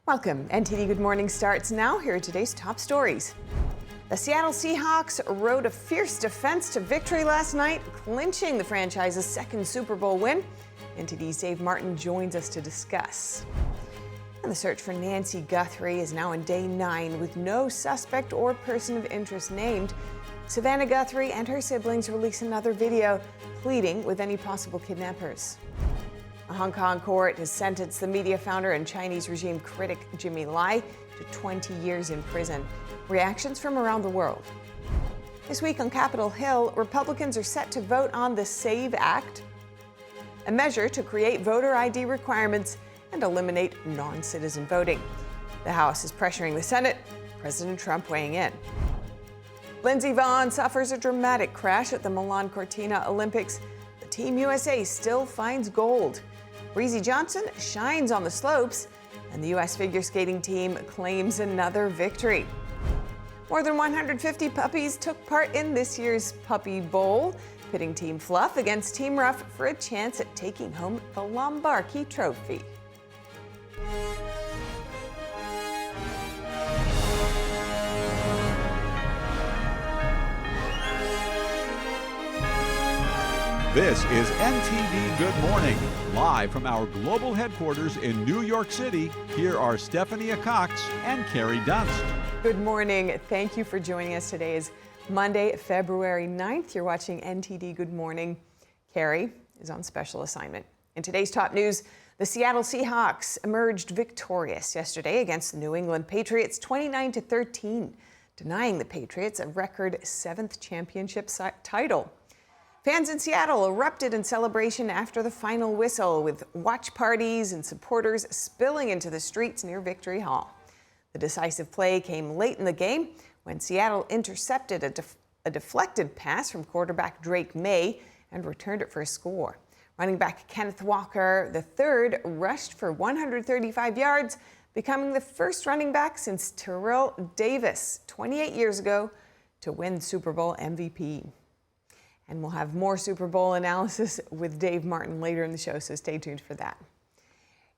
Welcome. NTD Good Morning starts now. Here are today's top stories. The Seattle Seahawks rode a fierce defense to victory last night, clinching the franchise's second Super Bowl win. NTD's Dave Martin joins us to discuss. And the search for Nancy Guthrie is now on day 9 with no suspect or person of interest named. Savannah Guthrie and her siblings release another video pleading with any possible kidnappers. A Hong Kong court has sentenced the media founder and Chinese regime critic Levi to 20 years in prison. Reactions from around the world. This week on Capitol Hill, Republicans are set to vote on the SAVE Act, a measure to create voter ID requirements and eliminate non-citizen voting. The House is pressuring the Senate, President Trump weighing in. Lindsey Vonn suffers a dramatic crash at the Milan Cortina Olympics. The Team USA still finds gold. Breezy Johnson shines on the slopes, and the U.S. figure skating team claims another victory. More than 150 puppies took part in this year's Puppy Bowl, pitting Team Fluff against Team Rough for a chance at taking home the Lombardi Trophy. This is NTD Good Morning, live from our global headquarters in New York City. Here are Stephanie Cox and Carrie Dunst. Good morning. Thank you for joining us. Today is Monday, February 9th. You're watching NTD Good Morning. Carrie is on special assignment. In today's top news, the Seattle Seahawks emerged victorious yesterday against the New England Patriots 29-13, denying the Patriots a record 7th championship title. Fans in Seattle erupted in celebration after the final whistle, with watch parties and supporters spilling into the streets near Victory Hall. The decisive play came late in the game when Seattle intercepted a deflected pass from quarterback Drake Maye and returned it for a score. Running back Kenneth Walker III rushed for 135 yards, becoming the first running back since Terrell Davis 28 years ago to win Super Bowl MVP. And we'll have more Super Bowl analysis with Dave Martin later in the show, so stay tuned for that.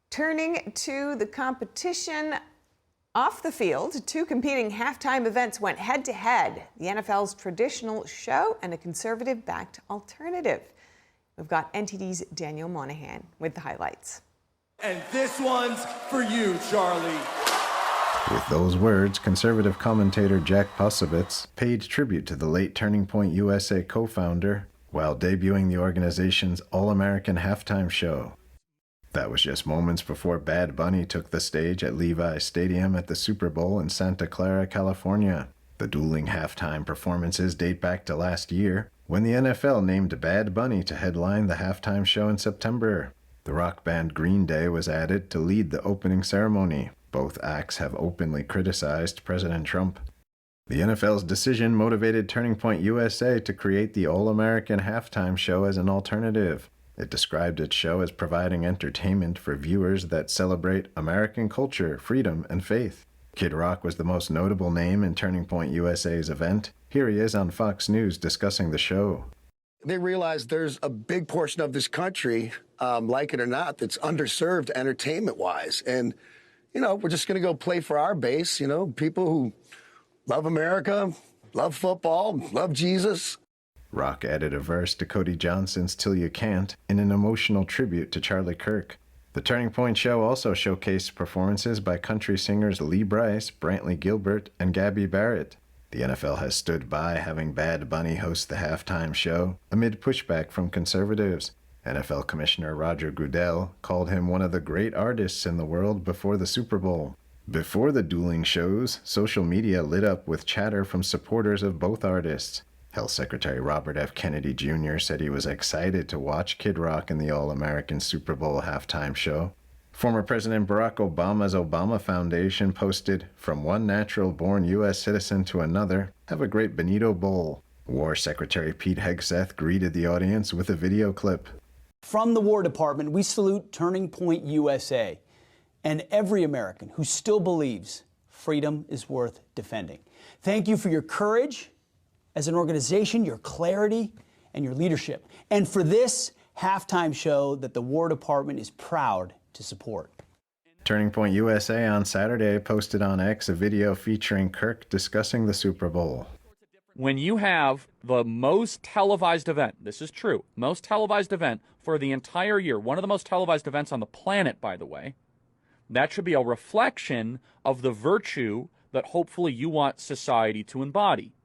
Turning to the competition off the field, 2 competing halftime events went head-to-head, the NFL's traditional show and a conservative-backed alternative. We've got NTD's Daniel Monahan with the highlights. And this one's for you, Charlie. With those words, conservative commentator Jack Posobiec paid tribute to the late Turning Point USA co-founder while debuting the organization's All-American halftime show. That was just moments before Bad Bunny took the stage at Levi Stadium at the Super Bowl in Santa Clara, California. The Dueling halftime performances date back to last year, when the NFL named Bad Bunny to headline the halftime show in September. The rock band Green Day was added to lead the opening ceremony. Both acts have openly criticized President Trump. The NFL's decision motivated Turning Point USA to create the All-American halftime show as an alternative. It described its show as providing entertainment for viewers that celebrate American culture, freedom, and faith. Kid Rock was the most notable name in Turning Point USA's event. Here he is on Fox News discussing the show. They realize there's a big portion of this country, like it or not, that's underserved entertainment-wise. And you know, we're just going to go play for our base, people who love America, love football, love Jesus. Rock added a verse to Cody Johnson's Till You Can't in an emotional tribute to Charlie Kirk. The Turning Point show also showcased performances by country singers Lee Brice, Brantley Gilbert, and Gabby Barrett. The NFL has stood by having Bad Bunny host the halftime show amid pushback from conservatives. NFL Commissioner Roger Goodell called him one of the great artists in the world before the Super Bowl. Before the dueling shows, social media lit up with chatter from supporters of both artists. Health Secretary Robert F. Kennedy Jr. said he was excited to watch Kid Rock in the All-American Super Bowl halftime show. Former President Barack Obama's Obama Foundation posted, "From one natural-born U.S. citizen to another, have a great Bonito Bowl." War Secretary Pete Hegseth greeted the audience with a video clip. From the War Department, we salute Turning Point USA and every American who still believes freedom is worth defending. Thank you for your courage as an organization, your clarity, and your leadership, and for this halftime show that the War Department is proud to support. Turning Point USA on Saturday posted on X a video featuring Kirk discussing the Super Bowl. When you have the most televised event, this is true, most televised event for the entire year, one of the most televised events on the planet, by the way, that should be a reflection of the virtue that hopefully you want society to embody.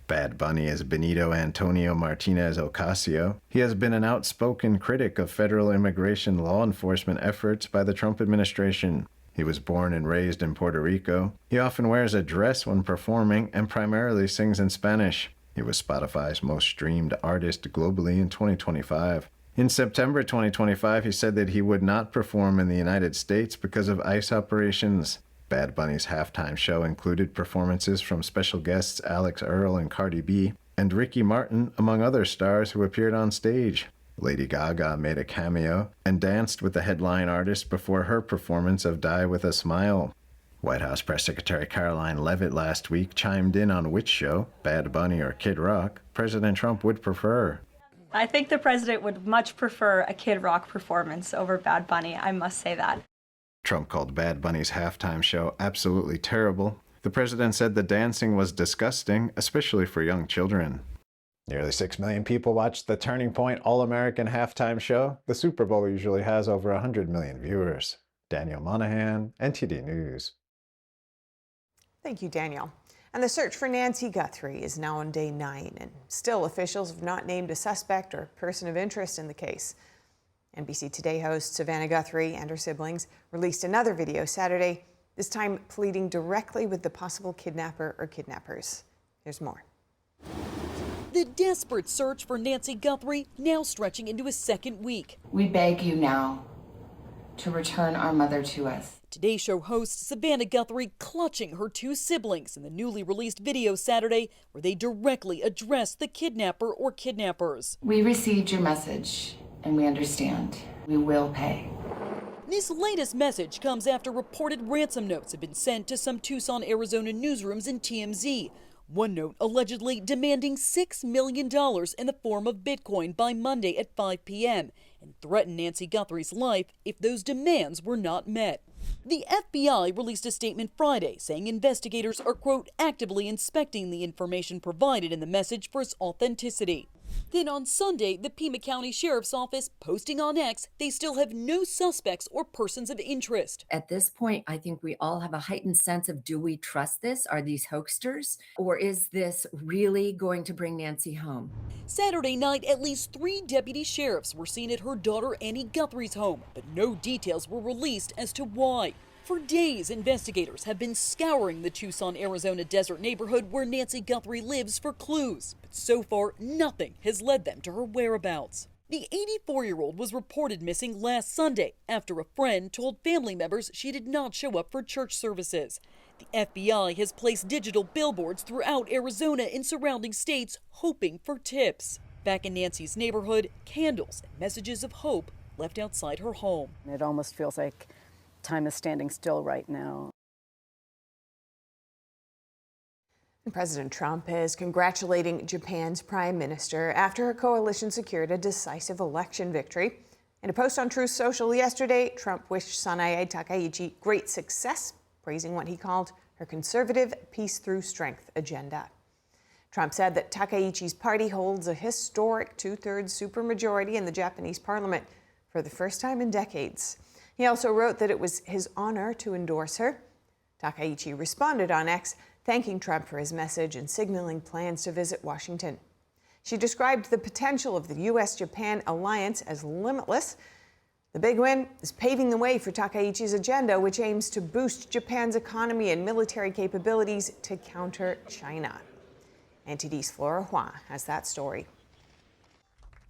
Bad Bunny is Benito Antonio Martinez Ocasio. He has been an outspoken critic of federal immigration law enforcement efforts by the Trump administration. He was born and raised in Puerto Rico. He often wears a dress when performing and primarily sings in Spanish. He was Spotify's most streamed artist globally in 2025. In September 2025, he said that he would not perform in the United States because of ICE operations. Bad Bunny's halftime show included performances from special guests Alex Earl and Cardi B, and Ricky Martin, among other stars who appeared on stage. Lady Gaga made a cameo and danced with the headline artist before her performance of Die with a Smile. White House Press Secretary Caroline Leavitt last week chimed in on which show, Bad Bunny or Kid Rock, President Trump would prefer. I think the president would much prefer a Kid Rock performance over Bad Bunny, I must say that. Trump called Bad Bunny's halftime show absolutely terrible. The president said the dancing was disgusting, especially for young children. Nearly 6 million people watched the Turning Point All-American halftime show. The Super Bowl usually has over 100 million viewers. Daniel Monahan, NTD News. Thank you, Daniel. And the search for Nancy Guthrie is now on day 9, and still officials have not named a suspect or person of interest in the case. NBC Today host Savannah Guthrie and her siblings released another video Saturday, this time pleading directly with the possible kidnapper or kidnappers. Here's more. The desperate search for Nancy Guthrie now stretching into a second week. We beg you now to return our mother to us. Today Show host Savannah Guthrie clutching her two siblings in the newly released video Saturday, where they directly address the kidnapper or kidnappers. We received your message and we understand. We will pay. This latest message comes after reported ransom notes have been sent to some Tucson, Arizona newsrooms and TMZ. One note allegedly demanding $6 million in the form of Bitcoin by Monday at 5 p.m. and threatened Nancy Guthrie's life if those demands were not met. The FBI released a statement Friday saying investigators are, quote, actively inspecting the information provided in the message for its authenticity. Then on Sunday, the Pima County Sheriff's Office posting on X they still have no suspects or persons of interest. At this point, I think we all have a heightened sense of, do we trust this? Are these hoaxsters? Or is this really going to bring Nancy home? Saturday night, at least 3 deputy sheriffs were seen at her daughter Annie Guthrie's home, but no details were released as to why. For days, investigators have been scouring the Tucson, Arizona desert neighborhood where Nancy Guthrie lives for clues, but so far nothing has led them to her whereabouts. The 84-year-old was reported missing last Sunday after a friend told family members she did not show up for church services. The FBI has placed digital billboards throughout Arizona and surrounding states hoping for tips. Back in Nancy's neighborhood, candles and messages of hope left outside her home. It almost feels like time is standing still right now. President Trump is congratulating Japan's prime minister after her coalition secured a decisive election victory. In a post on Truth Social yesterday, Trump wished Sanae Takaichi great success, praising what he called her conservative peace through strength agenda. Trump said that Takaichi's party holds a historic 2/3 supermajority in the Japanese parliament for the first time in decades. He also wrote that it was his honor to endorse her. Takaichi responded on X, thanking Trump for his message and signaling plans to visit Washington. She described the potential of the U.S.-Japan alliance as limitless. The big win is paving the way for Takaichi's agenda, which aims to boost Japan's economy and military capabilities to counter China. NTD's Flora Hua has that story.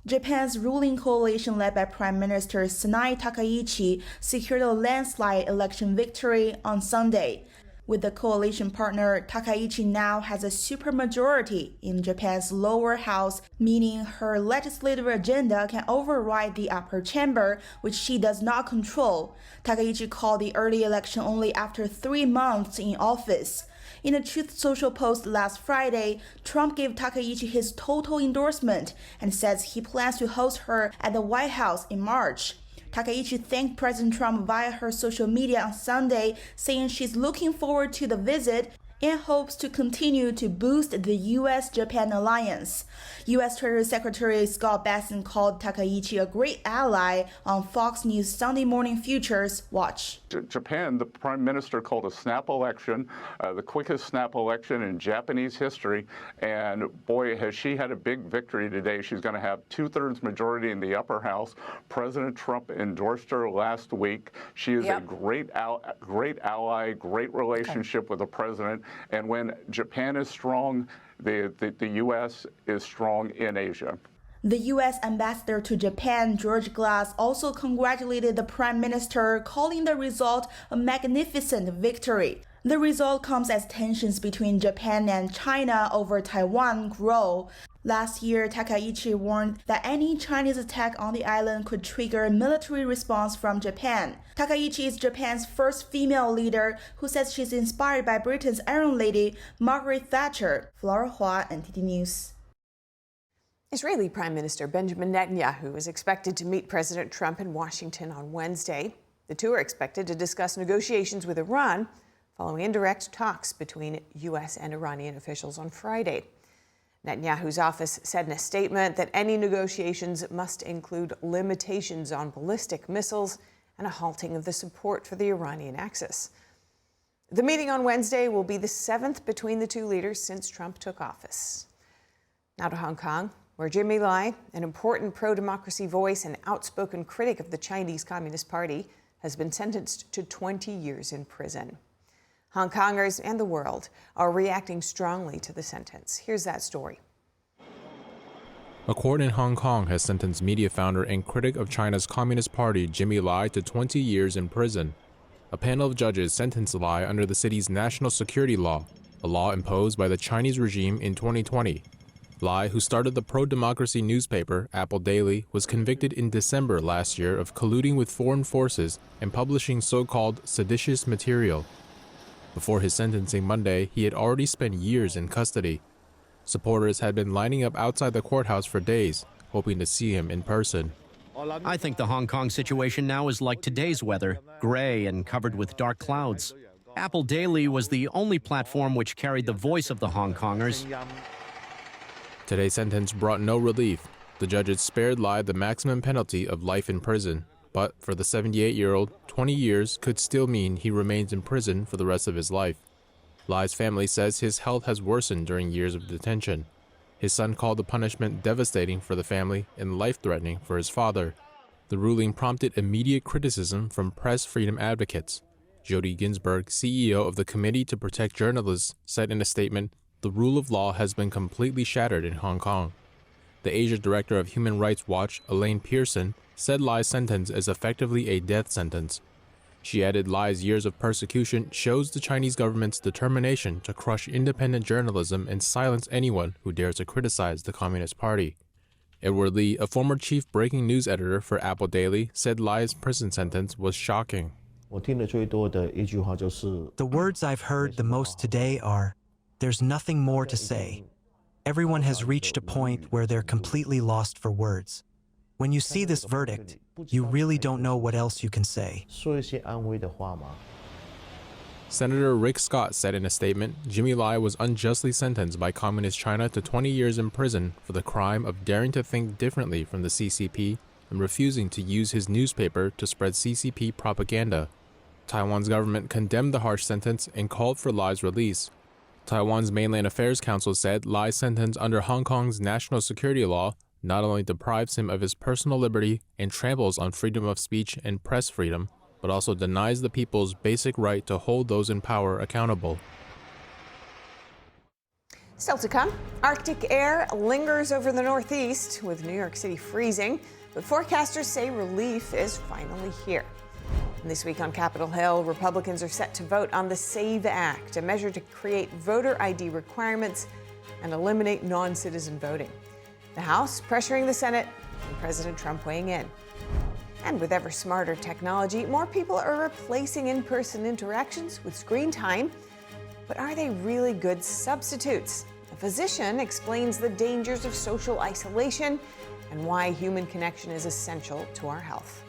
Japan's ruling coalition led by Prime Minister Sanae Takaichi secured a landslide election victory on Sunday. With the coalition partner, Takaichi now has a supermajority in Japan's lower house, meaning her legislative agenda can override the upper chamber, which she does not control. Takaichi called the early election only after 3 months in office. In a Truth Social post last Friday, Trump gave Takaichi his total endorsement and says he plans to host her at the White House in March. Takaichi thanked President Trump via her social media on Sunday, saying she's looking forward to the visit and hopes to continue to boost the U.S.-Japan alliance. U.S. Treasury Secretary Scott Bessent called Takaichi a great ally on Fox News Sunday Morning Futures Watch. Japan, the prime minister called a snap election, the quickest snap election in Japanese history, and boy, has she had a big victory today. She's going to have 2/3 majority in the upper house. President Trump endorsed her last week. She is a great ally, great relationship with the president. And when Japan is strong, the U.S. is strong in Asia. The U.S. ambassador to Japan, George Glass, also congratulated the prime minister, calling the result a magnificent victory. The result comes as tensions between Japan and China over Taiwan grow. Last year, Takaichi warned that any Chinese attack on the island could trigger a military response from Japan. Takaichi is Japan's first female leader who says she's inspired by Britain's Iron Lady, Margaret Thatcher. Flora Hua, NTD News. Israeli Prime Minister Benjamin Netanyahu is expected to meet President Trump in Washington on Wednesday. The two are expected to discuss negotiations with Iran following indirect talks between U.S. and Iranian officials on Friday. Netanyahu's office said in a statement that any negotiations must include limitations on ballistic missiles and a halting of the support for the Iranian axis. The meeting on Wednesday will be the 7th between the two leaders since Trump took office. Now to Hong Kong, where Jimmy Lai, an important pro-democracy voice and outspoken critic of the Chinese Communist Party, has been sentenced to 20 years in prison. Hong Kongers and the world are reacting strongly to the sentence. Here's that story. A court in Hong Kong has sentenced media founder and critic of China's Communist Party Jimmy Lai to 20 years in prison. A panel of judges sentenced Lai under the city's national security law, a law imposed by the Chinese regime in 2020. Lai, who started the pro-democracy newspaper Apple Daily, was convicted in December last year of colluding with foreign forces and publishing so-called seditious material. Before his sentencing Monday, he had already spent years in custody. Supporters had been lining up outside the courthouse for days, hoping to see him in person. I think the Hong Kong situation now is like today's weather, gray and covered with dark clouds. Apple Daily was the only platform which carried the voice of the Hong Kongers. Today's sentence brought no relief. The judges spared Lai the maximum penalty of life in prison. But for the 78-year-old, 20 years could still mean he remains in prison for the rest of his life. Lai's family says his health has worsened during years of detention. His son called the punishment devastating for the family and life-threatening for his father. The ruling prompted immediate criticism from press freedom advocates. Jody Ginsburg, CEO of the Committee to Protect Journalists, said in a statement, "The rule of law has been completely shattered in Hong Kong." The Asia director of Human Rights Watch, Elaine Pearson, said Lai's sentence is effectively a death sentence. She added Lai's years of persecution shows the Chinese government's determination to crush independent journalism and silence anyone who dares to criticize the Communist Party. Edward Lee, a former chief breaking news editor for Apple Daily, said Lai's prison sentence was shocking. The words I've heard the most today are, "There's nothing more to say." Everyone has reached a point where they're completely lost for words. When you see this verdict, you really don't know what else you can say. Senator Rick Scott said in a statement, Jimmy Lai was unjustly sentenced by Communist China to 20 years in prison for the crime of daring to think differently from the CCP and refusing to use his newspaper to spread CCP propaganda. Taiwan's government condemned the harsh sentence and called for Lai's release. Taiwan's Mainland Affairs Council said Lai's sentence under Hong Kong's national security law not only deprives him of his personal liberty and tramples on freedom of speech and press freedom, but also denies the people's basic right to hold those in power accountable. Still to come, Arctic air lingers over the Northeast with New York City freezing, but forecasters say relief is finally here. And this week on Capitol Hill, Republicans are set to vote on the SAVE Act, a measure to create voter ID requirements and eliminate non-citizen voting. The House pressuring the Senate and President Trump weighing in. And with ever smarter technology, more people are replacing in-person interactions with screen time. But are they really good substitutes? A physician explains the dangers of social isolation and why human connection is essential to our health.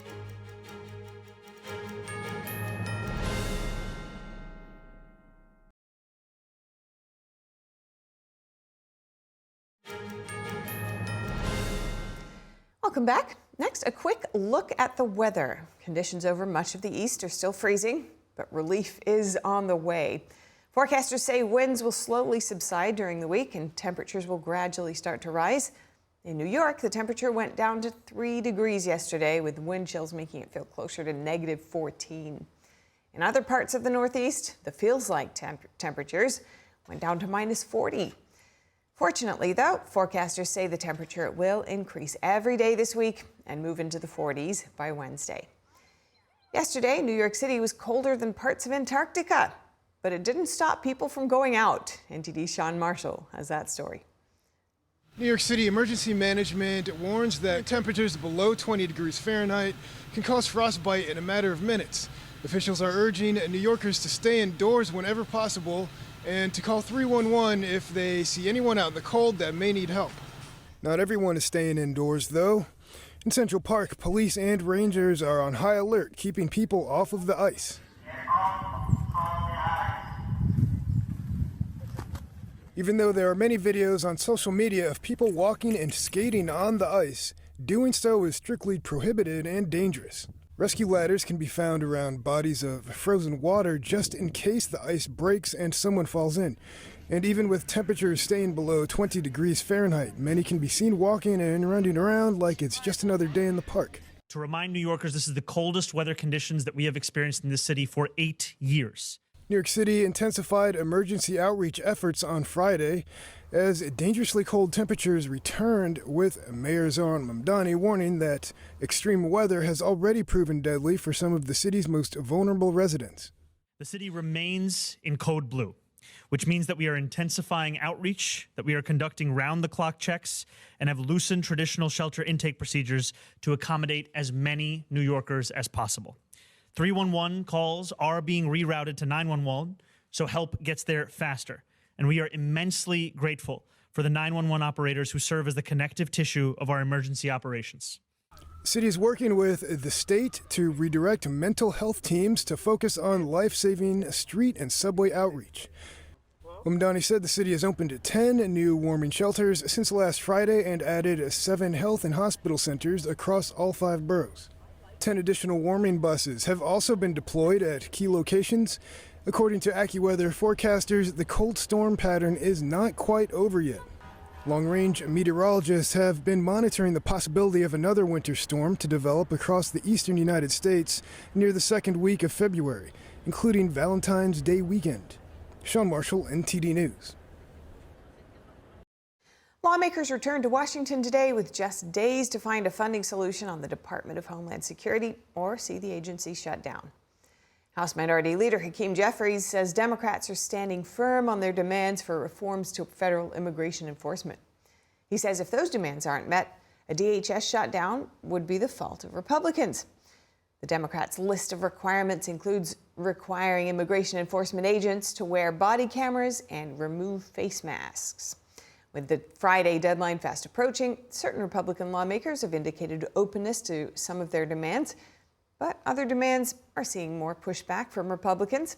Welcome back. Next, a quick look at the weather. Conditions over much of the east are still freezing, but relief is on the way. Forecasters say winds will slowly subside during the week and temperatures will gradually start to rise. In New York, the temperature went down to 3 degrees yesterday, with wind chills making it feel closer to -14. In other parts of the Northeast, the feels-like temperatures went down to -40. Fortunately, though, forecasters say the temperature will increase every day this week and move into the 40s by Wednesday. Yesterday, New York City was colder than parts of Antarctica, but it didn't stop people from going out. NTD's Sean Marshall has that story. New York City Emergency Management warns that temperatures below 20 degrees Fahrenheit can cause frostbite in a matter of minutes. Officials are urging New Yorkers to stay indoors whenever possible and to call 311 if they see anyone out in the cold that may need help. Not everyone is staying indoors, though. In Central Park, police and rangers are on high alert, keeping people off of the ice. Even though there are many videos on social media of people walking and skating on the ice, doing so is strictly prohibited and dangerous. Rescue ladders can be found around bodies of frozen water just in case the ice breaks and someone falls in. And even with temperatures staying below 20 degrees Fahrenheit, many can be seen walking and running around like it's just another day in the park. To remind New Yorkers, this is the coldest weather conditions that we have experienced in this city for 8 years. New York City intensified emergency outreach efforts on Friday as dangerously cold temperatures returned, with Mayor Zohran Mamdani warning that extreme weather has already proven deadly for some of the city's most vulnerable residents. The city remains in code blue, which means that we are intensifying outreach, that we are conducting round-the-clock checks, and have loosened traditional shelter intake procedures to accommodate as many New Yorkers as possible. 311 calls are being rerouted to 911, so help gets there faster. And we are immensely grateful for the 911 operators who serve as the connective tissue of our emergency operations. The city is working with the state to redirect mental health teams to focus on life-saving street and subway outreach. Mamdani said the city has opened 10 new warming shelters since last Friday and added 7 health and hospital centers across all 5 boroughs. 10 additional warming buses have also been deployed at key locations. According to AccuWeather forecasters, the cold storm pattern is not quite over yet. Long-range meteorologists have been monitoring the possibility of another winter storm to develop across the eastern United States near the second week of February, including Valentine's Day weekend. Sean Marshall, NTD News. Lawmakers returned to Washington today with just days to find a funding solution on the Department of Homeland Security or see the agency shut down. House Minority Leader Hakeem Jeffries says Democrats are standing firm on their demands for reforms to federal immigration enforcement. He says if those demands aren't met, a DHS shutdown would be the fault of Republicans. The Democrats' list of requirements includes requiring immigration enforcement agents to wear body cameras and remove face masks. With the Friday deadline fast approaching, certain Republican lawmakers have indicated openness to some of their demands, but other demands are seeing more pushback from Republicans.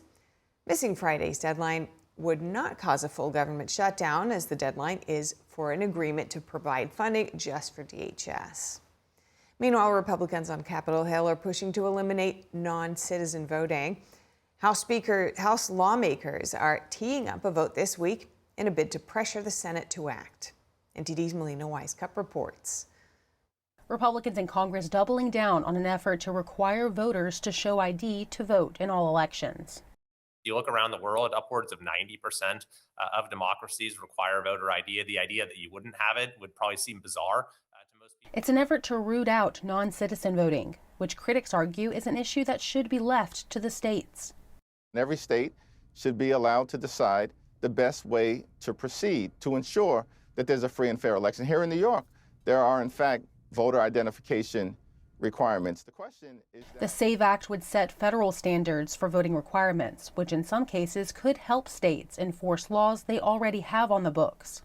Missing Friday's deadline would not cause a full government shutdown, as the deadline is for an agreement to provide funding just for DHS. Meanwhile, Republicans on Capitol Hill are pushing to eliminate non-citizen voting. House lawmakers are teeing up a vote this week in a bid to pressure the Senate to act. NTD's Melina Weiskup reports. Republicans in Congress doubling down on an effort to require voters to show ID to vote in all elections. You look around the world, upwards of 90% of democracies require voter ID. The idea that you wouldn't have it would probably seem bizarre to most people. It's an effort to root out non-citizen voting, which critics argue is an issue that should be left to the states. Every state should be allowed to decide the best way to proceed to ensure that there's a free and fair election. Here in New York, there are, in fact, voter identification requirements. The question is the SAVE Act would set federal standards for voting requirements, which in some cases could help states enforce laws they already have on the books.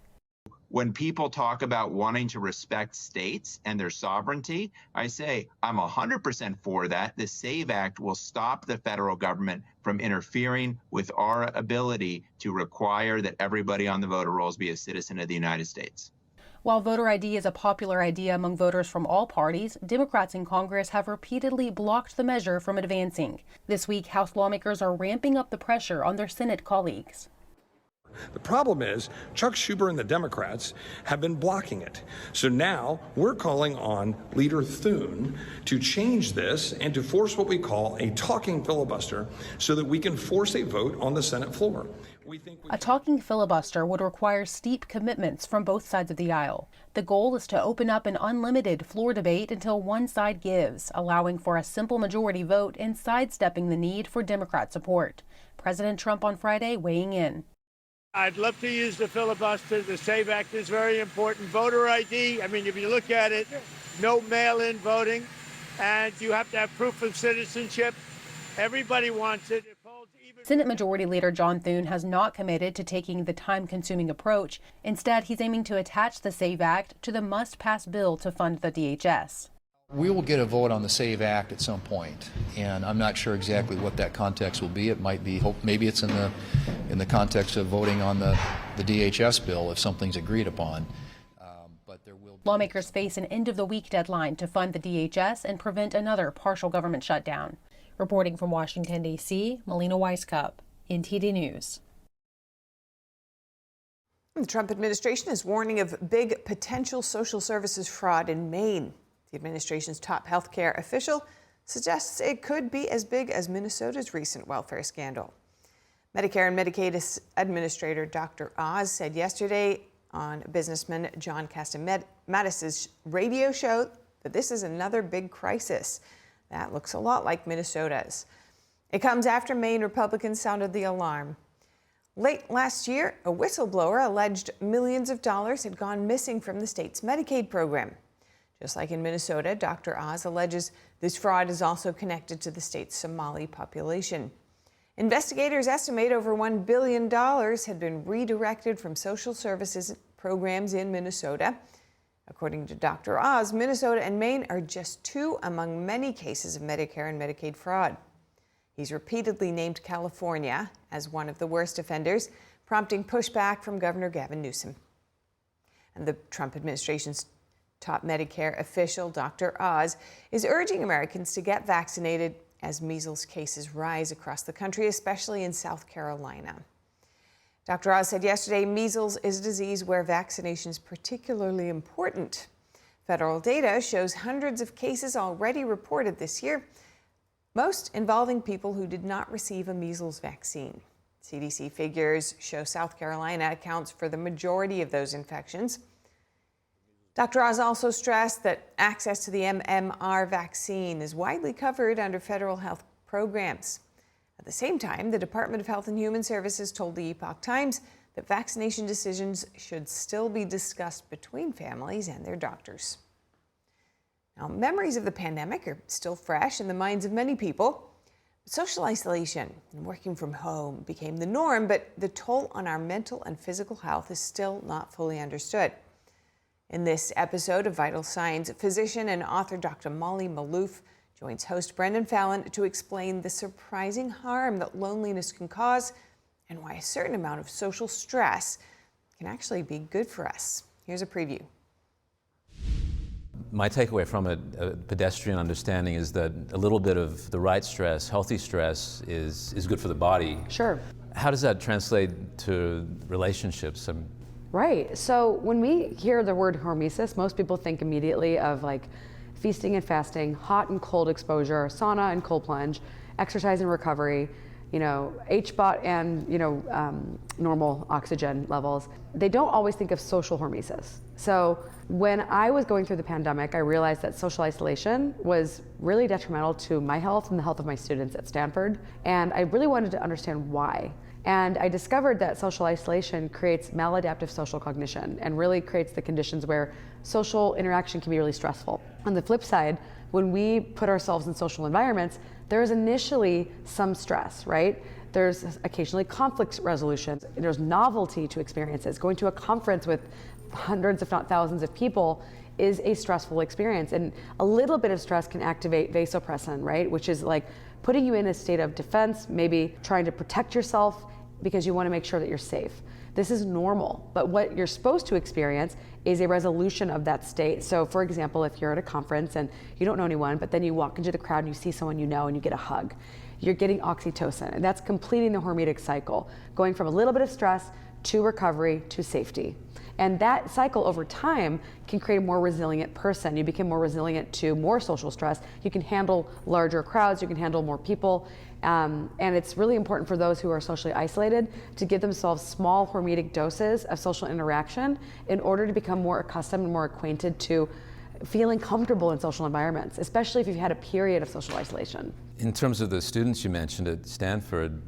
When people talk about wanting to respect states and their sovereignty, I say I'm 100% for that. The SAVE Act will stop the federal government from interfering with our ability to require that everybody on the voter rolls be a citizen of the United States. While voter ID is a popular idea among voters from all parties, Democrats in Congress have repeatedly blocked the measure from advancing. This week, House lawmakers are ramping up the pressure on their Senate colleagues. The problem is Chuck Schumer and the Democrats have been blocking it. So now we're calling on Leader Thune to change this and to force what we call a talking filibuster so that we can force a vote on the Senate floor. A talking filibuster would require steep commitments from both sides of the aisle. The goal is to open up an unlimited floor debate until one side gives, allowing for a simple majority vote and sidestepping the need for Democrat support. President Trump on Friday weighing in. I'd love to use the filibuster. The SAVE Act is very important. Voter ID, I mean, if you look at it, no mail-in voting, and you have to have proof of citizenship. Everybody wants it. Senate Majority Leader John Thune has not committed to taking the time-consuming approach. Instead, he's aiming to attach the SAVE Act to the must-pass bill to fund the DHS. We will get a vote on the SAVE Act at some point, and I'm not sure exactly what that context will be. It might be, maybe it's in the context of voting on the DHS bill if something's agreed upon. Lawmakers face an end-of-the-week deadline to fund the DHS and prevent another partial government shutdown. Reporting from Washington, D.C., Melina Weisskopf, NTD News. The Trump administration is warning of big potential social services fraud in Maine. The administration's top healthcare official suggests it could be as big as Minnesota's recent welfare scandal. Medicare and Medicaid Administrator Dr. Oz said yesterday on businessman John Castaned's radio show that this is another big crisis. That looks a lot like Minnesota's. It comes after Maine Republicans sounded the alarm. Late last year, a whistleblower alleged millions of dollars had gone missing from the state's Medicaid program. Just like in Minnesota, Dr. Oz alleges this fraud is also connected to the state's Somali population. Investigators estimate over $1 billion had been redirected from social services programs in Minnesota. According to Dr. Oz, Minnesota and Maine are just two among many cases of Medicare and Medicaid fraud. He's repeatedly named California as one of the worst offenders, prompting pushback from Governor Gavin Newsom. And the Trump administration's top Medicare official, Dr. Oz, is urging Americans to get vaccinated as measles cases rise across the country, especially in South Carolina. Dr. Oz said yesterday measles is a disease where vaccination is particularly important. Federal data shows hundreds of cases already reported this year, most involving people who did not receive a measles vaccine. CDC figures show South Carolina accounts for the majority of those infections. Dr. Oz also stressed that access to the MMR vaccine is widely covered under federal health programs. At the same time, the Department of Health and Human Services told the Epoch Times that vaccination decisions should still be discussed between families and their doctors. Now, memories of the pandemic are still fresh in the minds of many people. Social isolation and working from home became the norm, but the toll on our mental and physical health is still not fully understood. In this episode of Vital Signs, physician and author Dr. Molly Maloof joins host Brendan Fallon to explain the surprising harm that loneliness can cause and why a certain amount of social stress can actually be good for us. Here's a preview. My takeaway from a pedestrian understanding is that a little bit of the right stress, healthy stress, is good for the body. Sure. How does that translate to relationships? Right. So when we hear the word hormesis, most people think immediately of like feasting and fasting, hot and cold exposure, sauna and cold plunge, exercise and recovery, HBOT and, normal oxygen levels. They don't always think of social hormesis. So when I was going through the pandemic, I realized that social isolation was really detrimental to my health and the health of my students at Stanford. And I really wanted to understand why. And I discovered that social isolation creates maladaptive social cognition and really creates the conditions where social interaction can be really stressful. On the flip side, when we put ourselves in social environments, there is initially some stress, right? There's occasionally conflict resolution. There's novelty to experiences. Going to a conference with hundreds, if not thousands of people is a stressful experience. And a little bit of stress can activate vasopressin, right? Which is like putting you in a state of defense, maybe trying to protect yourself because you want to make sure that you're safe. This is normal, but what you're supposed to experience is a resolution of that state. So for example, if you're at a conference and you don't know anyone, but then you walk into the crowd and you see someone you know and you get a hug, you're getting oxytocin, and that's completing the hormetic cycle, going from a little bit of stress to recovery to safety. And that cycle over time can create a more resilient person. You become more resilient to more social stress. You can handle larger crowds, you can handle more people. And it's really important for those who are socially isolated to give themselves small hormetic doses of social interaction in order to become more accustomed and more acquainted to feeling comfortable in social environments, especially if you've had a period of social isolation. In terms of the students you mentioned at Stanford,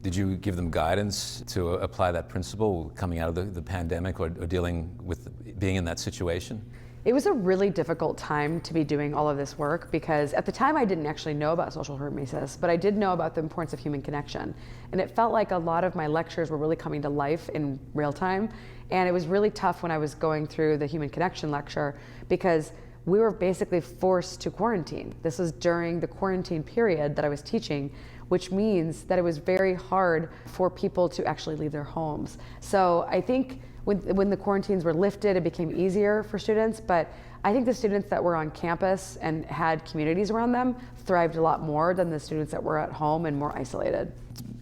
did you give them guidance to apply that principle coming out of the pandemic or dealing with being in that situation? It was a really difficult time to be doing all of this work because at the time I didn't actually know about social hormesis, but I did know about the importance of human connection. And it felt like a lot of my lectures were really coming to life in real time. And it was really tough when I was going through the human connection lecture because we were basically forced to quarantine. This was during the quarantine period that I was teaching, which means that it was very hard for people to actually leave their homes. So I think when the quarantines were lifted, it became easier for students, but I think the students that were on campus and had communities around them thrived a lot more than the students that were at home and more isolated.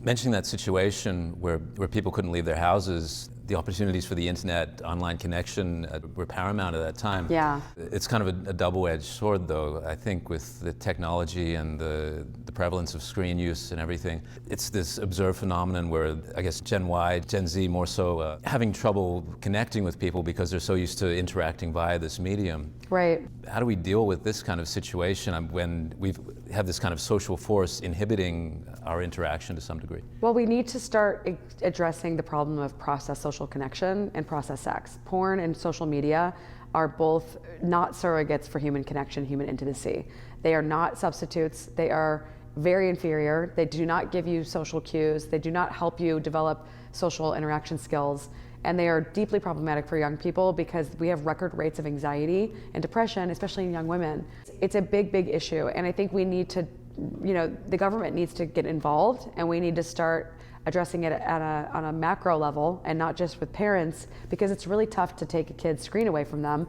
Mentioning that situation where people couldn't leave their houses, the opportunities for the internet, online connection were paramount at that time. Yeah. It's kind of a double-edged sword, though, I think, with the technology and the prevalence of screen use and everything. It's this observed phenomenon where, I guess, Gen Y, Gen Z more so, having trouble connecting with people because they're so used to interacting via this medium. Right. How do we deal with this kind of situation when we have this kind of social force inhibiting our interaction to some degree? Well, we need to start addressing the problem of processed social connection and processed sex. Porn and social media are both not surrogates for human connection, human intimacy. They are not substitutes. They are very inferior. They do not give you social cues. They do not help you develop social interaction skills. And they are deeply problematic for young people because we have record rates of anxiety and depression, especially in young women. It's a big, big issue. And I think we need to, the government needs to get involved, and we need to start addressing it on a macro level and not just with parents, because it's really tough to take a kid's screen away from them.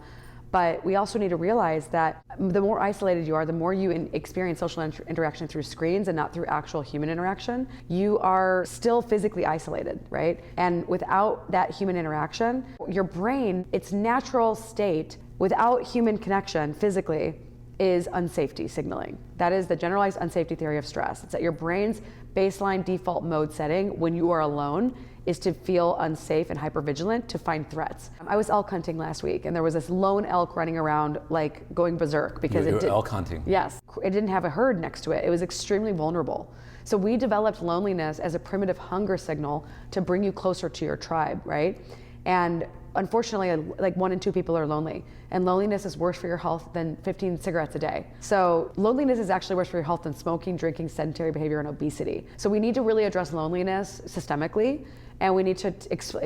But we also need to realize that the more isolated you are, the more you experience social interaction through screens and not through actual human interaction, you are still physically isolated, right? And without that human interaction, your brain, its natural state, without human connection physically, is unsafety signaling. That is the generalized unsafety theory of stress. It's that your brain's baseline default mode setting when you are alone is to feel unsafe and hypervigilant to find threats. I was elk hunting last week, and there was this lone elk running around like going berserk because you were elk hunting? Yes, it didn't have a herd next to it. It was extremely vulnerable. So we developed loneliness as a primitive hunger signal to bring you closer to your tribe, right? And unfortunately, like 1 in 2 people are lonely, and loneliness is worse for your health than 15 cigarettes a day. So loneliness is actually worse for your health than smoking, drinking, sedentary behavior, and obesity. So we need to really address loneliness systemically, and we need to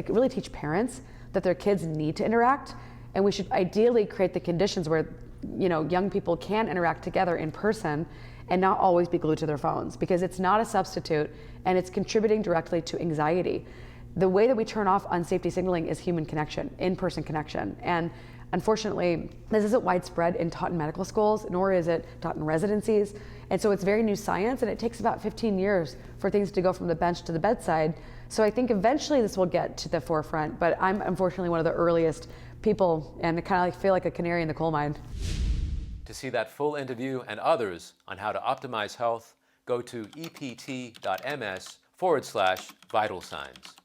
really teach parents that their kids need to interact, and we should ideally create the conditions where young people can interact together in person and not always be glued to their phones, because it's not a substitute and it's contributing directly to anxiety. The way that we turn off unsafety signaling is human connection, in-person connection. And unfortunately, this isn't widespread and taught in medical schools, nor is it taught in residencies. And so it's very new science, and it takes about 15 years for things to go from the bench to the bedside. So I think eventually this will get to the forefront, but I'm unfortunately one of the earliest people, and I kind of feel like a canary in the coal mine. To see that full interview and others on how to optimize health, go to ept.ms/vital signs.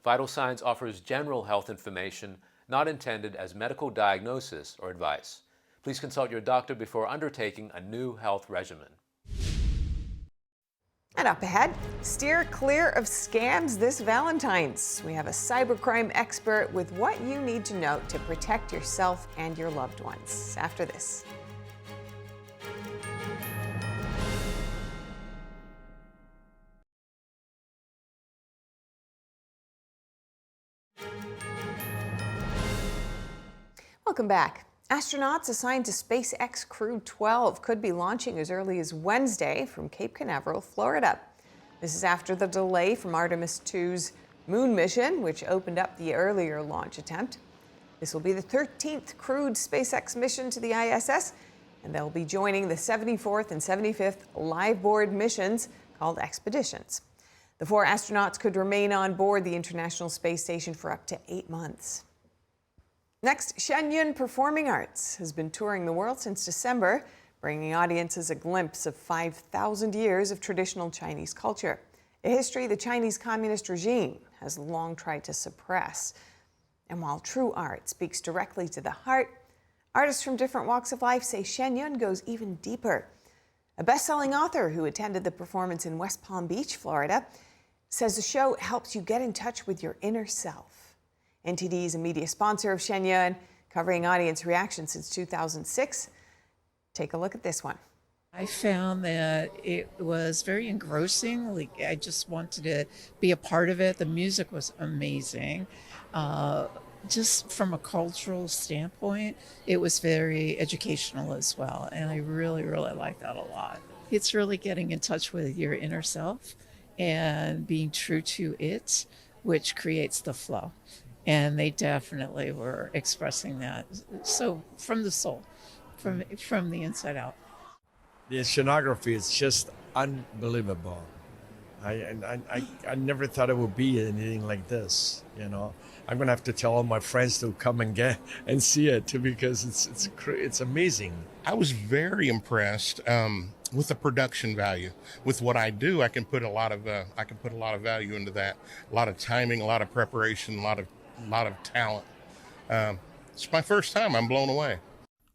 Vital Signs offers general health information not intended as medical diagnosis or advice. Please consult your doctor before undertaking a new health regimen. And up ahead, steer clear of scams this Valentine's. We have a cybercrime expert with what you need to know to protect yourself and your loved ones. After this. Welcome back. Astronauts assigned to SpaceX Crew 12 could be launching as early as Wednesday from Cape Canaveral, Florida. This is after the delay from Artemis II's Moon mission, which opened up the earlier launch attempt. This will be the 13th crewed SpaceX mission to the ISS, and they'll be joining the 74th and 75th live-board missions called expeditions. The 4 astronauts could remain on board the International Space Station for up to 8 months. Next, Shen Performing Arts has been touring the world since December, bringing audiences a glimpse of 5,000 years of traditional Chinese culture, a history the Chinese Communist regime has long tried to suppress. And while true art speaks directly to the heart, artists from different walks of life say Shen goes even deeper. A best-selling author who attended the performance in West Palm Beach, Florida, says the show helps you get in touch with your inner self. NTD is a media sponsor of Shen, covering audience reaction since 2006. Take a look at this one. I found that it was very engrossing. Like, I just wanted to be a part of it. The music was amazing. Just from a cultural standpoint, it was very educational as well. And I really, really like that a lot. It's really getting in touch with your inner self and being true to it, which creates the flow. And they definitely were expressing that. So from the soul, from the inside out. The scenography is just unbelievable. I never thought it would be anything like this, you know. I'm gonna have to tell all my friends to come and see it too, because it's amazing. I was very impressed with the production value. With what I do, I can put a lot of value into that. A lot of timing, a lot of preparation, a lot of talent. It's my first time. I'm blown away.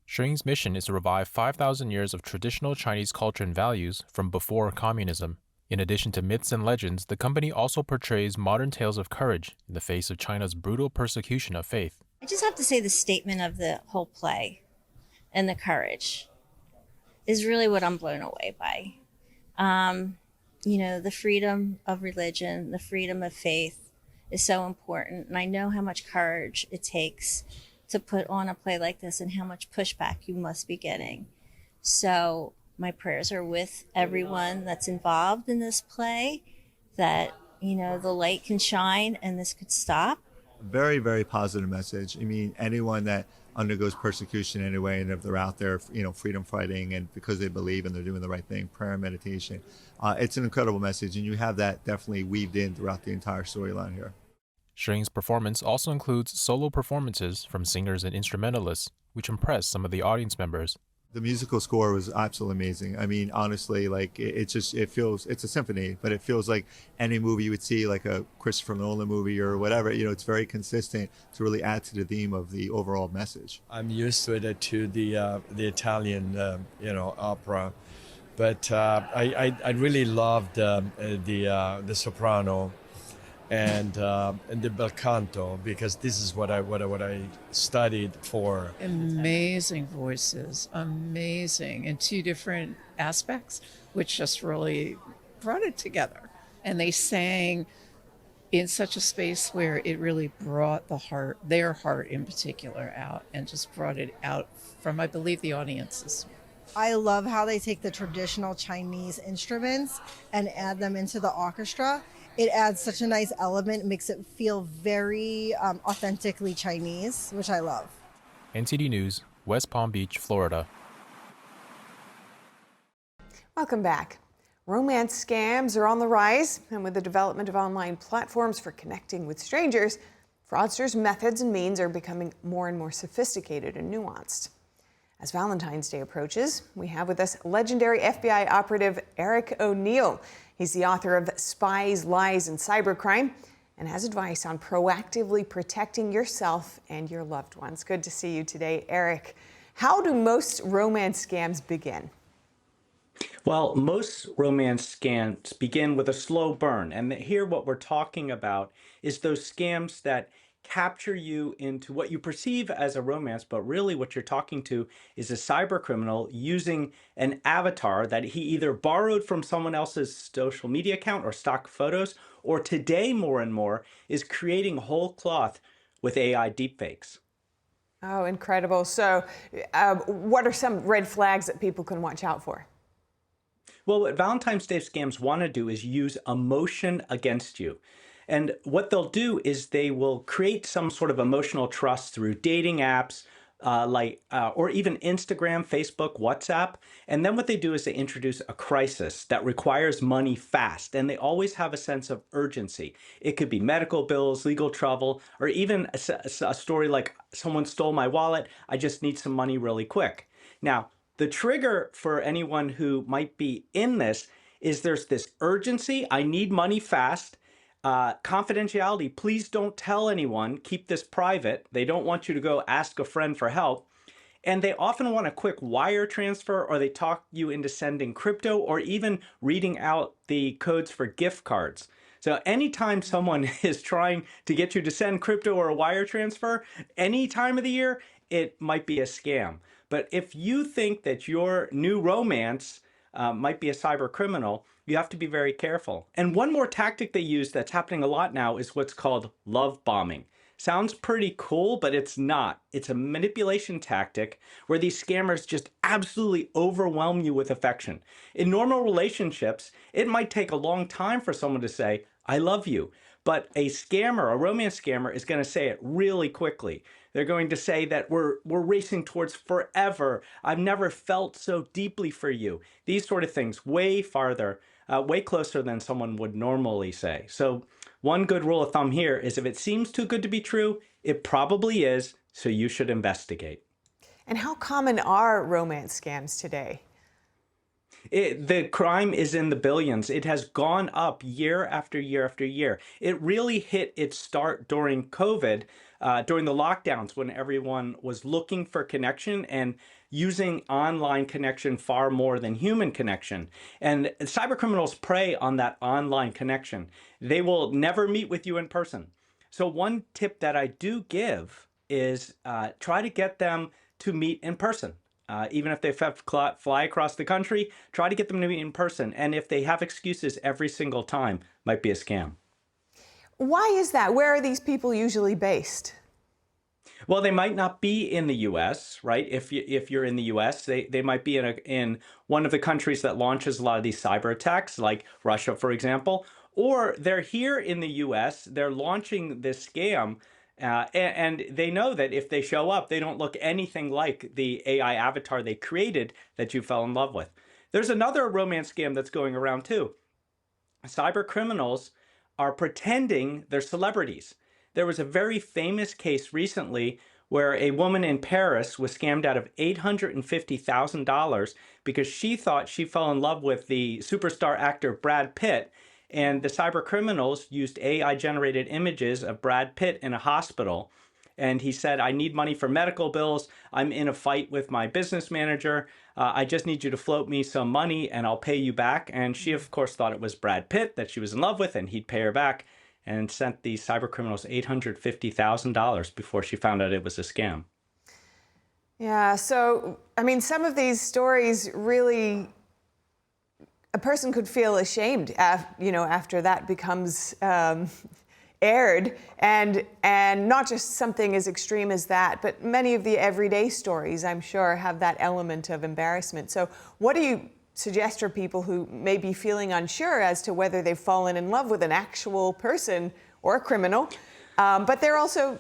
Sheng's mission is to revive 5,000 years of traditional Chinese culture and values from before communism. In addition to myths and legends, the company also portrays modern tales of courage in the face of China's brutal persecution of faith. I just have to say the statement of the whole play and the courage is really what I'm blown away by. You know, the freedom of religion, the freedom of faith is so important. And I know how much courage it takes to put on a play like this and how much pushback you must be getting. So my prayers are with everyone that's involved in this play, that, you know, the light can shine and this could stop. Very, very positive message. I mean, anyone that undergoes persecution anyway, and if they're out there, you know, freedom fighting and because they believe and they're doing the right thing, prayer and meditation, it's an incredible message. And you have that definitely weaved in throughout the entire storyline here. Sheng's performance also includes solo performances from singers and instrumentalists, which impressed some of the audience members. The musical score was absolutely amazing. I mean, honestly, like it's a symphony, but it feels like any movie you would see, like a Christopher Nolan movie or whatever. You know, it's very consistent to really add to the theme of the overall message. I'm used to it to the Italian, opera, but I really loved the soprano and the bel canto, because this is what I studied for. Amazing voices, amazing, in two different aspects, which just really brought it together. And they sang in such a space where it really brought their heart in particular out, and just brought it out from, I believe, the audiences. I love how they take the traditional Chinese instruments and add them into the orchestra. It adds such a nice element, makes it feel very authentically Chinese, which I love. NTD News, West Palm Beach, Florida. Welcome back. Romance scams are on the rise, and with the development of online platforms for connecting with strangers, fraudsters' methods and means are becoming more and more sophisticated and nuanced. As Valentine's Day approaches, we have with us legendary FBI operative Eric O'Neill. He's the author of Spies, Lies, and Cybercrime, and has advice on proactively protecting yourself and your loved ones. Good to see you today, Eric. How do most romance scams begin? Well, most romance scams begin with a slow burn. And here what we're talking about is those scams that capture you into what you perceive as a romance, but really what you're talking to is a cyber criminal using an avatar that he either borrowed from someone else's social media account or stock photos, or today more and more is creating whole cloth with AI deepfakes. Oh, incredible. So what are some red flags that people can watch out for? Well, what Valentine's Day scams want to do is use emotion against you. And what they'll do is they will create some sort of emotional trust through dating apps, or even Instagram, Facebook, WhatsApp. And then what they do is they introduce a crisis that requires money fast. And they always have a sense of urgency. It could be medical bills, legal trouble, or even a story like someone stole my wallet. I just need some money really quick. Now, the trigger for anyone who might be in this is there's this urgency. I need money fast. Confidentiality, please don't tell anyone, keep this private. They don't want you to go ask a friend for help. And they often want a quick wire transfer, or they talk you into sending crypto, or even reading out the codes for gift cards. So anytime someone is trying to get you to send crypto or a wire transfer, any time of the year, it might be a scam. But if you think that your new romance might be a cyber criminal, you have to be very careful. And one more tactic they use that's happening a lot now is what's called love bombing. Sounds pretty cool, but it's not. It's a manipulation tactic where these scammers just absolutely overwhelm you with affection. In normal relationships, it might take a long time for someone to say, I love you. But a scammer, a romance scammer, is going to say it really quickly. They're going to say that we're racing towards forever. I've never felt so deeply for you. These sort of things, way farther, way closer than someone would normally say. So one good rule of thumb here is if it seems too good to be true, it probably is, so you should investigate. And how common are romance scams today? The crime is in the billions. It has gone up year after year after year. It really hit its start during COVID, during the lockdowns, when everyone was looking for connection and using online connection far more than human connection. And cyber criminals prey on that online connection. They will never meet with you in person. So one tip that I do give is try to get them to meet in person. Even if they fly across the country, try to get them to meet in person. And if they have excuses every single time, might be a scam. Why is that? Where are these people usually based? Well, they might not be in the U.S., right? If you're in the U.S., they might be in one of the countries that launches a lot of these cyber attacks, like Russia, for example. Or they're here in the U.S., they're launching this scam, and they know that if they show up, they don't look anything like the AI avatar they created that you fell in love with. There's another romance scam that's going around too. Cyber criminals are pretending they're celebrities. There was a very famous case recently where a woman in Paris was scammed out of $850,000 because she thought she fell in love with the superstar actor Brad Pitt. And the cyber criminals used AI-generated images of Brad Pitt in a hospital. And he said, I need money for medical bills. I'm in a fight with my business manager. I just need you to float me some money and I'll pay you back. And she, of course, thought it was Brad Pitt that she was in love with and he'd pay her back, and sent these cyber criminals $850,000 before she found out it was a scam. Yeah, so, I mean, some of these stories really, a person could feel ashamed, after that becomes aired, and not just something as extreme as that, but many of the everyday stories, I'm sure, have that element of embarrassment. So what do you suggest for people who may be feeling unsure as to whether they've fallen in love with an actual person or a criminal, but they're also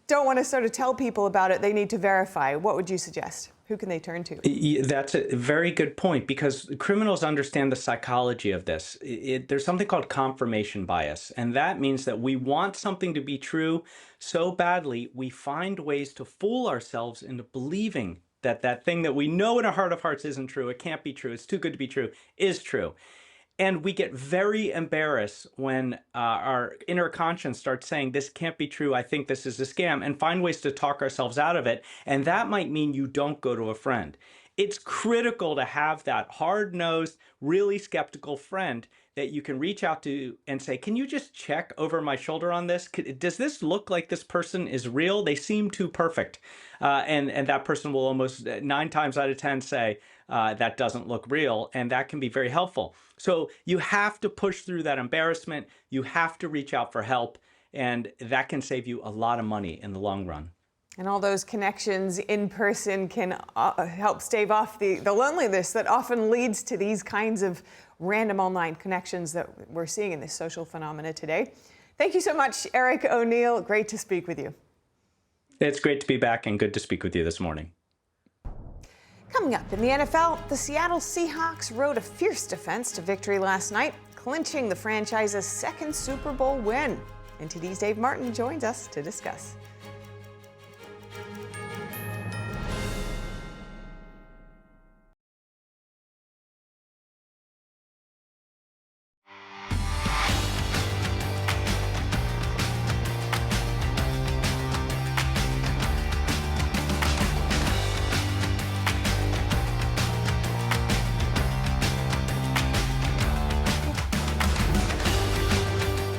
don't want to sort of tell people about it, they need to verify? What would you suggest? Who can they turn to? That's a very good point, because criminals understand the psychology of this. There's something called confirmation bias, and that means that we want something to be true so badly, we find ways to fool ourselves into believing that that thing that we know in our heart of hearts isn't true, it can't be true, it's too good to be true, is true. And we get very embarrassed when our inner conscience starts saying, this can't be true, I think this is a scam, and find ways to talk ourselves out of it. And that might mean you don't go to a friend. It's critical to have that hard-nosed, really skeptical friend that you can reach out to and say, can you just check over my shoulder on this? Does this look like this person is real? They seem too perfect. And that person will almost 9 times out of 10 say, that doesn't look real. And that can be very helpful. So you have to push through that embarrassment. You have to reach out for help. And that can save you a lot of money in the long run. And all those connections in person can help stave off the loneliness that often leads to these kinds of random online connections that we're seeing in this social phenomena today. Thank you so much, Eric O'Neill. Great to speak with you. It's great to be back and good to speak with you this morning. Coming up in the NFL, the Seattle Seahawks rode a fierce defense to victory last night, clinching the franchise's second Super Bowl win. NTD's Dave Martin joins us to discuss.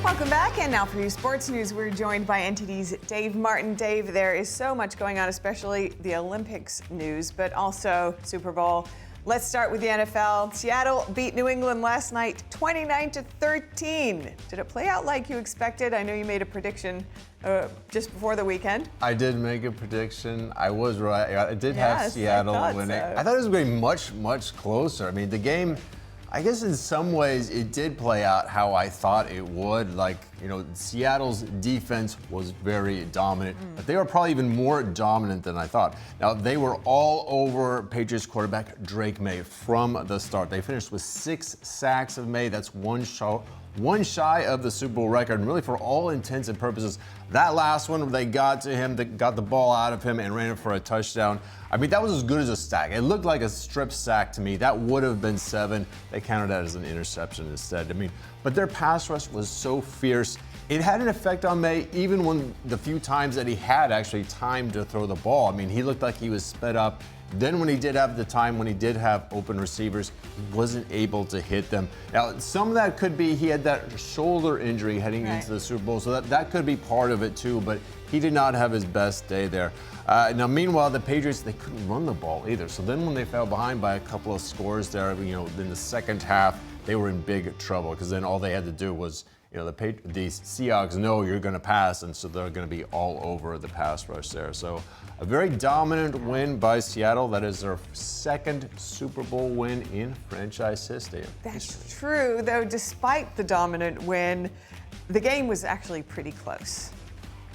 Welcome back, and now for your sports news, we're joined by NTD's Dave Martin. Dave, there is so much going on, especially the Olympics news, but also Super Bowl. Let's start with the NFL. Seattle beat New England last night, 29-13. Did it play out like you expected? I know you made a prediction just before the weekend. I did make a prediction. I was right. I did have Seattle winning. So. I thought it was going to be much, much closer. I mean, the game, I guess in some ways it did play out how I thought it would. Like, you know, Seattle's defense was very dominant, but they were probably even more dominant than I thought. Now, they were all over Patriots quarterback Drake Maye from the start. They finished with 6 sacks of Maye. That's one shy of the Super Bowl record. And really, for all intents and purposes, that last one, they got to him, they got the ball out of him and ran it for a touchdown. I mean, that was as good as a sack. It looked like a strip sack to me. That would have been 7. They counted that as an interception instead. I mean, but their pass rush was so fierce. It had an effect on Maye even when the few times that he had actually time to throw the ball. I mean, he looked like he was sped up. Then when he did have the time, when he did have open receivers, he wasn't able to hit them. Now, some of that could be he had that shoulder injury heading into the Super Bowl, so that could be part of it too, but he did not have his best day there. Now, meanwhile, the Patriots, they couldn't run the ball either. So then when they fell behind by a couple of scores there, you know, in the second half, they were in big trouble because then all they had to do was, you know, the Seahawks know you're going to pass, and so they're going to be all over the pass rush there. So a very dominant win by Seattle. That is their second Super Bowl win in franchise history. That's true, though despite the dominant win, the game was actually pretty close.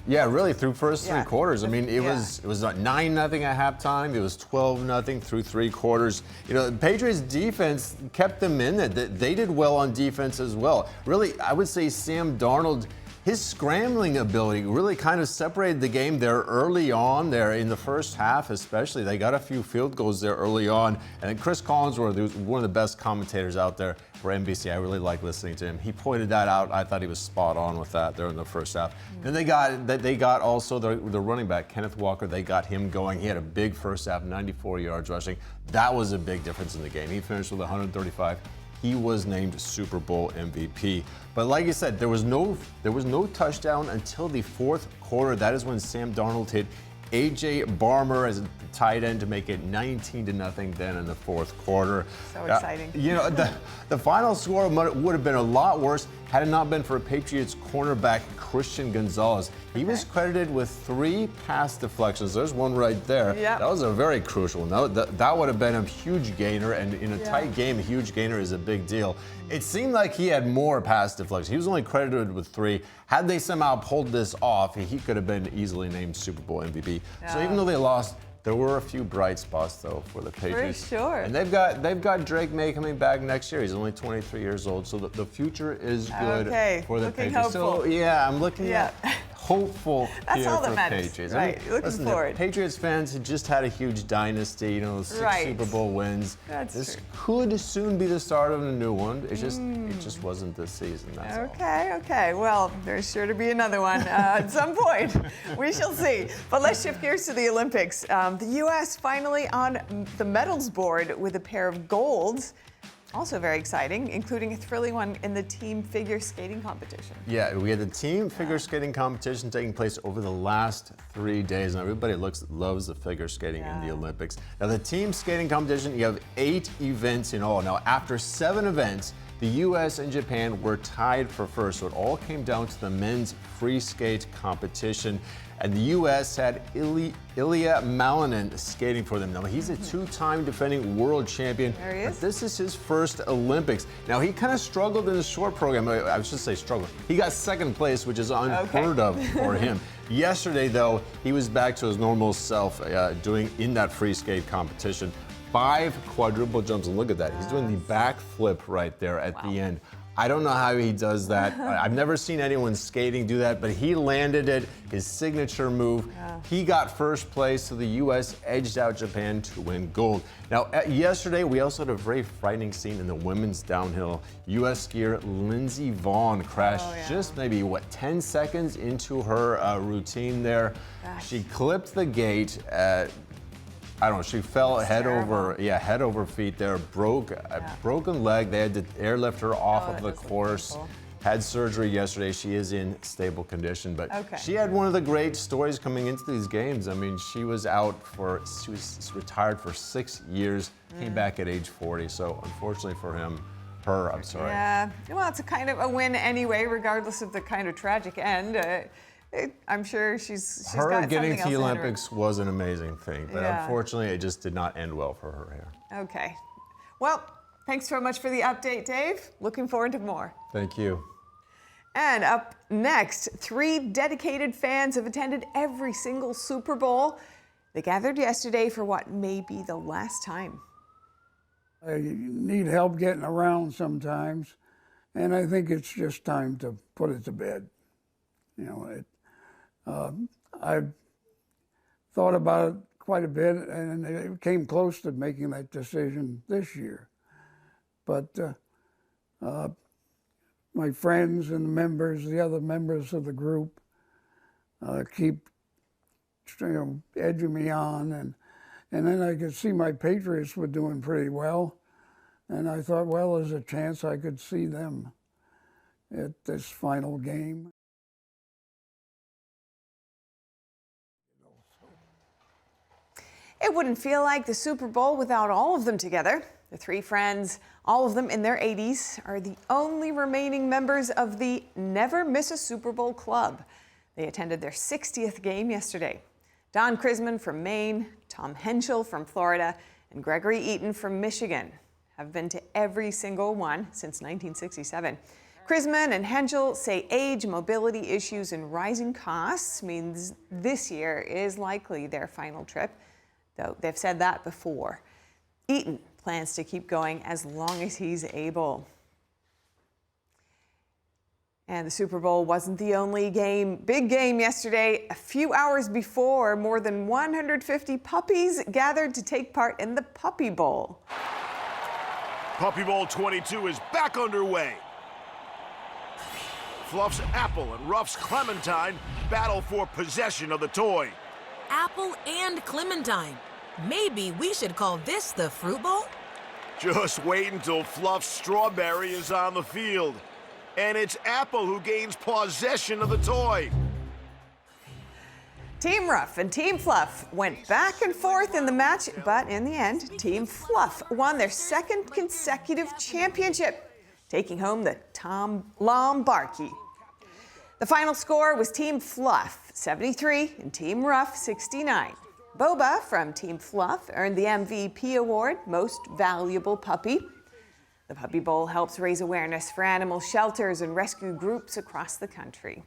Yeah, really, through first 3 quarters. I mean, it was 9-0 at halftime. It was 12-0 through 3 quarters. You know, the Patriots defense kept them in it. They did well on defense as well. Really, I would say Sam Darnold, his scrambling ability really kind of separated the game there early on there in the first half especially. They got a few field goals there early on. And Chris Collinsworth, who's one of the best commentators out there for NBC, I really like listening to him. He pointed that out. I thought he was spot on with that there in the first half. And they got also the running back, Kenneth Walker. They got him going. He had a big first half, 94 yards rushing. That was a big difference in the game. He finished with 135. He was named Super Bowl MVP. But like you said, there was no touchdown until the 4th quarter. That is when Sam Darnold hit A.J. Barmer as a tight end to make it 19-0 then in the 4th quarter. So exciting. You know, the final score would have been a lot worse had it not been for Patriots cornerback Christian Gonzalez. He was credited with 3 pass deflections. There's one right there. That was a very crucial one. That would have been a huge gainer, and in a tight game, a huge gainer is a big deal. It seemed like he had more pass deflections. He was only credited with 3. Had they somehow pulled this off, he could have been easily named Super Bowl MVP. So even though they lost, there were a few bright spots though for the Patriots. For sure. And they've got Drake Maye coming back next year. He's only 23 years old, so the future is good for the Patriots. Hopeful. So yeah, I'm looking at hopeful That's here all that for matters. Patriots. Right. I mean, Looking listen, forward. The Patriots fans had just had a huge dynasty, you know, 6 Super Bowl wins. This could soon be the start of a new one. It just wasn't this season. That's all. Okay. Well, there's sure to be another one at some point. We shall see. But let's shift gears to the Olympics. The U.S. finally on the medals board with a pair of golds. Also very exciting, including a thrilling one in the team figure skating competition. Yeah, we had the team figure skating competition taking place over the last 3 days. Now, everybody loves the figure skating in the Olympics. Now, the team skating competition, you have 8 events in all. Now, after 7 events, The U.S. and Japan were tied for first, so it all came down to the men's free skate competition. And the U.S. had Ilya Malinin skating for them. Now, he's a two-time defending world champion. There he is. But this is his first Olympics. Now, he kind of struggled in the short program. I should say struggled. He got second place, which is unheard of for him. Yesterday, though, he was back to his normal self doing in that free skate competition. 5 quadruple jumps, and look at that. He's doing the back flip right there at the end. I don't know how he does that. I've never seen anyone skating do that, but he landed it, his signature move. He got first place, so the U.S. edged out Japan to win gold. Now, yesterday, we also had a very frightening scene in the women's downhill. U.S. skier Lindsey Vonn crashed just maybe, 10 seconds into her routine there. She clipped the gate at, I don't know, she fell head over feet there, broken leg. They had to airlift her off of the course. Had surgery yesterday. She is in stable condition, but she had one of the great stories coming into these games. I mean, she was retired for 6 years, came back at age 40. So unfortunately for her, I'm sorry. Yeah, well, it's a kind of a win anyway, regardless of the kind of tragic end. I'm sure she's her got getting something to the else Olympics was an amazing thing, but unfortunately, it just did not end well for her here. Okay. Well, thanks so much for the update, Dave. Looking forward to more. Thank you. And up next, 3 dedicated fans have attended every single Super Bowl. They gathered yesterday for what may be the last time. I need help getting around sometimes, and I think it's just time to put it to bed. You know, I've thought about it quite a bit, and it came close to making that decision this year. But my friends and the other members of the group, keep edging me on, and then I could see my Patriots were doing pretty well, and I thought, well, there's a chance I could see them at this final game. It wouldn't feel like the Super Bowl without all of them together. The 3 friends, all of them in their 80s, are the only remaining members of the Never Miss a Super Bowl Club. They attended their 60th game yesterday. Don Chrisman from Maine, Tom Henschel from Florida, and Gregory Eaton from Michigan have been to every single one since 1967. Chrisman and Henschel say age, mobility issues, and rising costs means this year is likely their final trip, though they've said that before. Eaton plans to keep going as long as he's able. And the Super Bowl wasn't the only big game yesterday. A few hours before, more than 150 puppies gathered to take part in the Puppy Bowl. Puppy Bowl 22 is back underway. Fluff's Apple and Ruff's Clementine battle for possession of the toy. Apple and Clementine. Maybe we should call this the Fruit Bowl? Just wait until Fluff's Strawberry is on the field. And it's Apple who gains possession of the toy. Team Ruff and Team Fluff went back and forth in the match, but in the end, Team Fluff won their 2nd consecutive championship, taking home the Tom Lombardi. The final score was Team Fluff 73 and Team Ruff 69. Boba from Team Fluff earned the MVP award, Most Valuable Puppy. The Puppy Bowl helps raise awareness for animal shelters and rescue groups across the country.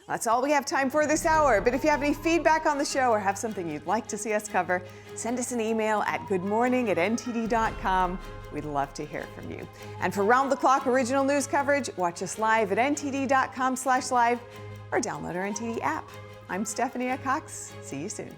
That's all we have time for this hour, but if you have any feedback on the show or have something you'd like to see us cover, send us an email at goodmorning@ntd.com. We'd love to hear from you. And for round-the-clock original news coverage, watch us live at ntd.com/live or download our NTD app. I'm Stephanie Cox. See you soon.